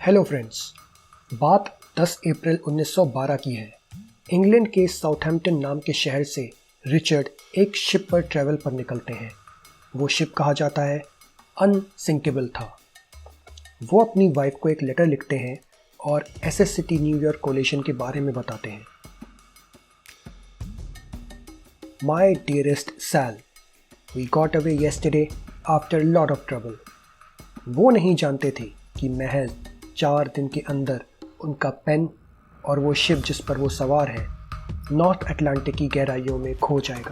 Hello friends, बात 10 अप्रैल 1912 की है। इंग्लैंड के साउथहैम्पटन नाम के शहर से रिचर्ड एक शिप पर ट्रैवल पर निकलते हैं। वो शिप कहा जाता है अनसिंकेबल था। वो अपनी वाइफ को एक लेटर लिखते हैं और एसएस सिटी न्यूयॉर्क कोलेशन के बारे में बताते हैं। My dearest Sal, we got away yesterday after lot of trouble. वो नहीं जानते थे कि महज 4 दिन के अंदर उनका पेन और वो शिप जिस पर वो सवार है नॉर्थ अटलांटिक की गहराइयों में खो जाएगा।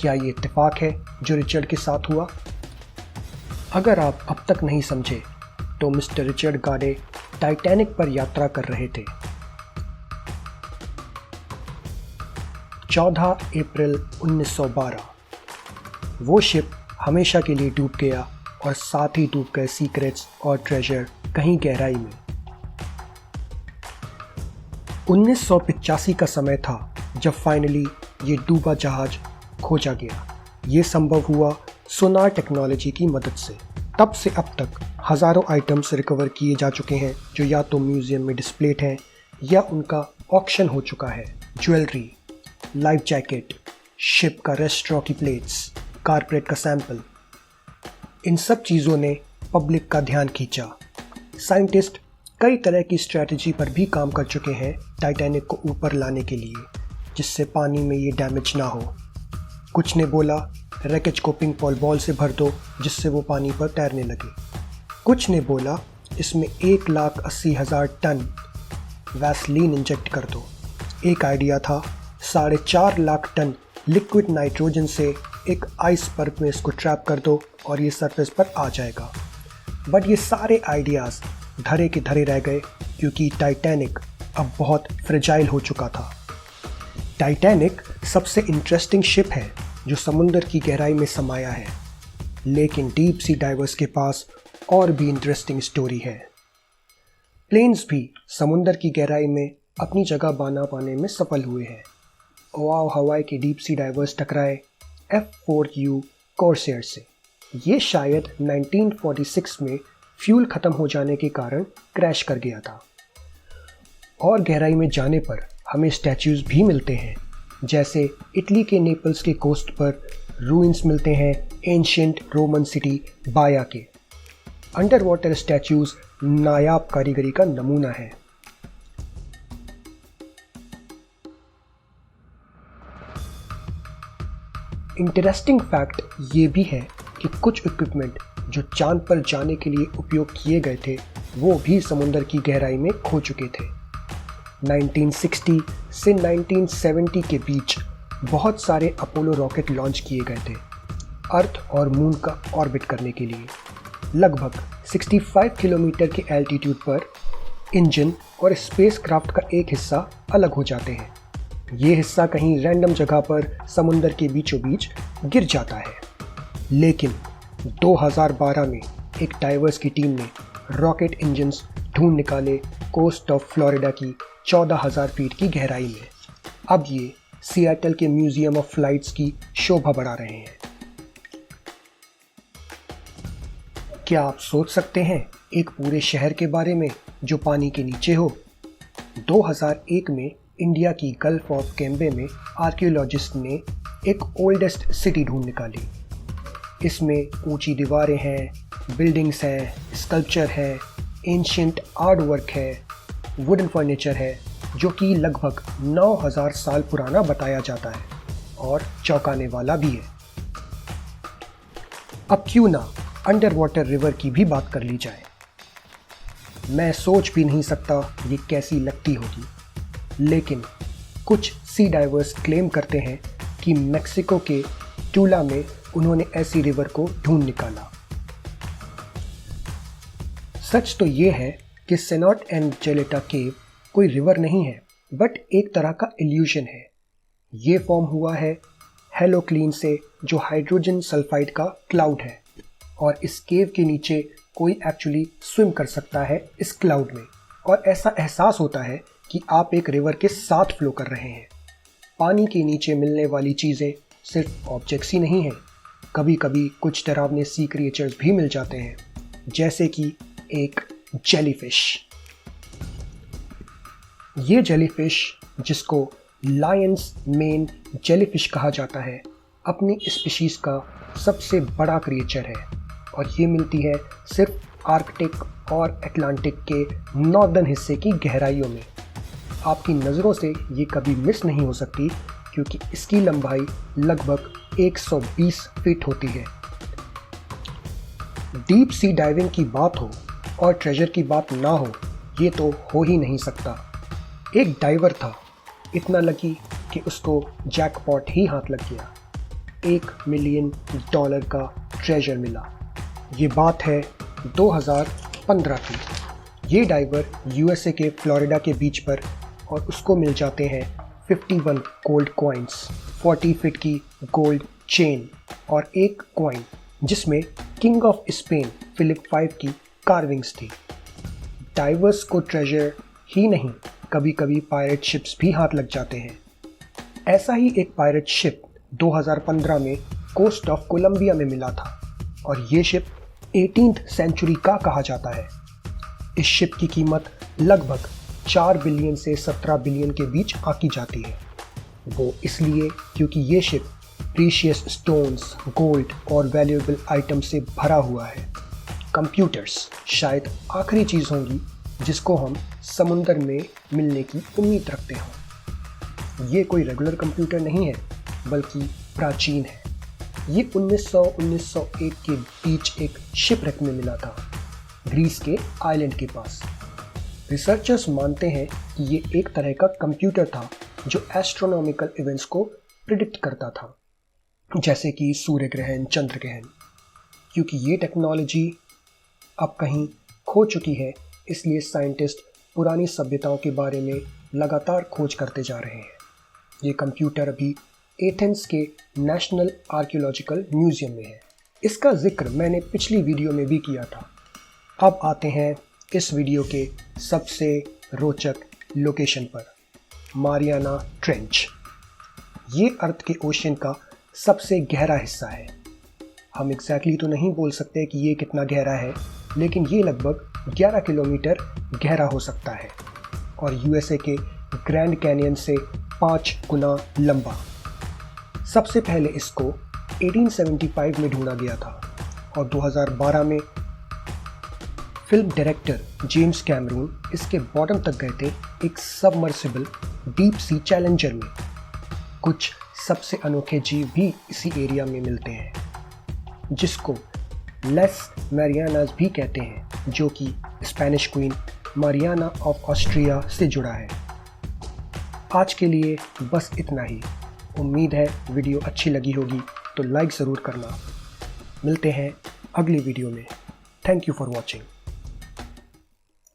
क्या ये इत्तेफाक है जो रिचर्ड के साथ हुआ? अगर आप अब तक नहीं समझे तो मिस्टर रिचर्ड गाडे टाइटैनिक पर यात्रा कर रहे थे। 14 अप्रैल 1912 वो शिप हमेशा के लिए डूब गया और साथ ही डूब गए सीक्रेट्स और ट्रेजर कहीं गहराई में। 1985 का समय था जब फाइनली ये डूबा जहाज खोजा गया। ये संभव हुआ सोनार टेक्नोलॉजी की मदद से। तब से अब तक हज़ारों आइटम्स रिकवर किए जा चुके हैं जो या तो म्यूज़ियम में डिस्प्लेड हैं या उनका ऑक्शन हो चुका है। ज्वेलरी, लाइफ जैकेट, शिप का रेस्ट्रॉ की प्लेट्स, कारपेट का सैंपल, इन सब चीज़ों ने पब्लिक का ध्यान खींचा। साइंटिस्ट कई तरह की स्ट्रैटेजी पर भी काम कर चुके हैं टाइटैनिक को ऊपर लाने के लिए, जिससे पानी में ये डैमेज ना हो। कुछ ने बोला रैकेज को पिंक बॉल से भर दो जिससे वो पानी पर तैरने लगे। कुछ ने बोला इसमें 1,80,000 टन वैसलीन इंजेक्ट कर दो। एक आइडिया था 4.5 लाख टन लिक्विड नाइट्रोजन से एक आइसबर्ग में इसको ट्रैप कर दो और ये सरफेस पर आ जाएगा। बट ये सारे आइडियाज़ धरे के धरे रह गए क्योंकि टाइटैनिक अब बहुत फ्रेजाइल हो चुका था। टाइटैनिक सबसे इंटरेस्टिंग शिप है जो समुंदर की गहराई में समाया है, लेकिन डीप सी डाइवर्स के पास और भी इंटरेस्टिंग स्टोरी है। प्लेन्स भी समुंदर की गहराई में अपनी जगह बना पाने में सफल हुए हैं। ओआव हवाई के डीप सी डाइवर्स टकराए F4U कॉर्सेयर से। ये शायद 1946 में फ्यूल ख़त्म हो जाने के कारण क्रैश कर गया था। और गहराई में जाने पर हमें स्टैच्यूज़ भी मिलते हैं, जैसे इटली के नेपल्स के कोस्ट पर रूइंस मिलते हैं एंशिएंट रोमन सिटी बाया के। अंडर वाटर स्टैच्यूज़ नायाब कारीगरी का नमूना है। इंटरेस्टिंग फैक्ट ये भी है कि कुछ इक्विपमेंट जो चांद पर जाने के लिए उपयोग किए गए थे वो भी समुंदर की गहराई में खो चुके थे। 1960 से 1970 के बीच बहुत सारे अपोलो रॉकेट लॉन्च किए गए थे अर्थ और मून का ऑर्बिट करने के लिए। लगभग 65 किलोमीटर के एल्टीट्यूड पर इंजन और स्पेसक्राफ्ट का एक हिस्सा अलग हो जाते हैं। ये हिस्सा कहीं रैंडम जगह पर समुंदर के बीचों बीच गिर जाता है। लेकिन 2012 में एक डाइवर्स की टीम ने रॉकेट इंजन्स ढूंढ निकाले कोस्ट ऑफ फ्लोरिडा की 14,000 फीट की गहराई में। अब ये सिएटल के म्यूजियम ऑफ फ्लाइट्स की शोभा बढ़ा रहे हैं। क्या आप सोच सकते हैं एक पूरे शहर के बारे में जो पानी के नीचे हो? 2001 में इंडिया की गल्फ ऑफ केम्बे में आर्कियोलॉजिस्ट ने एक ओल्डेस्ट सिटी ढूंढ निकाली। इसमें ऊंची दीवारें हैं, बिल्डिंग्स हैं, स्कल्पचर है, एंशिएंट आर्ट वर्क है, वुडन फर्नीचर है जो कि लगभग 9,000 साल पुराना बताया जाता है और चौंकाने वाला भी है। अब क्यों ना अंडर वाटर रिवर की भी बात कर ली जाए। मैं सोच भी नहीं सकता ये कैसी लगती होगी, लेकिन कुछ सी डाइवर्स क्लेम करते हैं कि मेक्सिको के टूला में उन्होंने ऐसी रिवर को ढूंढ निकाला। सच तो ये है कि सेनोट एंड जेलेटा केव कोई रिवर नहीं है, बट एक तरह का इल्यूजन है। ये फॉर्म हुआ है हेलोक्लीन से, जो हाइड्रोजन सल्फाइड का क्लाउड है, और इस केव के नीचे कोई एक्चुअली स्विम कर सकता है इस क्लाउड में, और ऐसा एहसास होता है कि आप एक रिवर के साथ फ्लो कर रहे हैं। पानी के नीचे मिलने वाली चीज़ें सिर्फ ऑब्जेक्ट्स ही नहीं हैं, कभी कभी कुछ डरावने सी क्रिएचर्स भी मिल जाते हैं, जैसे कि एक जेलीफिश। ये जेलीफिश, जिसको लायंस मेन जेलीफिश कहा जाता है, अपनी स्पीशीज का सबसे बड़ा क्रिएचर है और ये मिलती है सिर्फ आर्कटिक और अटलांटिक के नॉर्दर्न हिस्से की गहराइयों में। आपकी नज़रों से ये कभी मिस नहीं हो सकती क्योंकि इसकी लंबाई लगभग 120 फीट होती है। डीप सी डाइविंग की बात हो और ट्रेजर की बात ना हो, ये तो हो ही नहीं सकता। एक डाइवर था, इतना लकी कि उसको जैकपॉट ही हाथ लग गया। $1 मिलियन का ट्रेजर मिला। ये बात है 2015 की। ये डाइवर यूएसए के फ्लोरिडा के बीच पर और उसको मिल जाते हैं 51 गोल्ड कॉइन्स, 40 फीट की गोल्ड चेन और एक कॉइन जिसमें king of Spain Philip V की कार्विंग्स थी। डाइवर्स को ट्रेजर ही नहीं, कभी कभी पायरेट शिप्स भी हाथ लग जाते हैं। ऐसा ही एक पायरेट शिप 2015 में कोस्ट ऑफ कोलंबिया में मिला था और ये शिप 18th सेंचुरी का कहा जाता है। इस शिप की कीमत लगभग 4 बिलियन से 17 बिलियन के बीच आंकी जाती है। वो इसलिए क्योंकि ये शिप प्रीशियस स्टोन्स, गोल्ड और वैल्यूएबल आइटम से भरा हुआ है। कंप्यूटर्स शायद आखिरी चीज़ होंगी जिसको हम समुंदर में मिलने की उम्मीद रखते हो। ये कोई रेगुलर कंप्यूटर नहीं है बल्कि प्राचीन है। ये 1901 के बीच एक शिपरेक में मिला था, ग्रीस के आइलैंड के पास। रिसर्चर्स मानते हैं कि ये एक तरह का कंप्यूटर था जो एस्ट्रोनॉमिकल इवेंट्स को प्रिडिक्ट करता था, जैसे कि सूर्य ग्रहण, चंद्र ग्रहण। क्योंकि ये टेक्नोलॉजी अब कहीं खो चुकी है, इसलिए साइंटिस्ट पुरानी सभ्यताओं के बारे में लगातार खोज करते जा रहे हैं। ये कंप्यूटर अभी एथेंस के नेशनल आर्कियोलॉजिकल म्यूजियम में है। इसका जिक्र मैंने पिछली वीडियो में भी किया था। अब आते हैं इस वीडियो के सबसे रोचक लोकेशन पर, मारियाना ट्रेंच। ये अर्थ के ओशन का सबसे गहरा हिस्सा है। हम एग्जैक्टली तो नहीं बोल सकते कि ये कितना गहरा है, लेकिन ये लगभग 11 किलोमीटर गहरा हो सकता है और यूएसए के ग्रैंड कैनियन से 5 गुना लंबा। सबसे पहले इसको 1875 में ढूंढा गया था और 2012 में फिल्म डायरेक्टर जेम्स कैमरून इसके बॉटम तक गए थे एक सबमर्सिबल डीप सी चैलेंजर में। कुछ सबसे अनोखे जीव भी इसी एरिया में मिलते हैं, जिसको लेस मैरियानास भी कहते हैं, जो कि Spanish queen Mariana of Austria से जुड़ा है। आज के लिए बस इतना ही। उम्मीद है वीडियो अच्छी लगी होगी, तो लाइक ज़रूर करना। मिलते हैं अगली वीडियो में। Thank you for watching.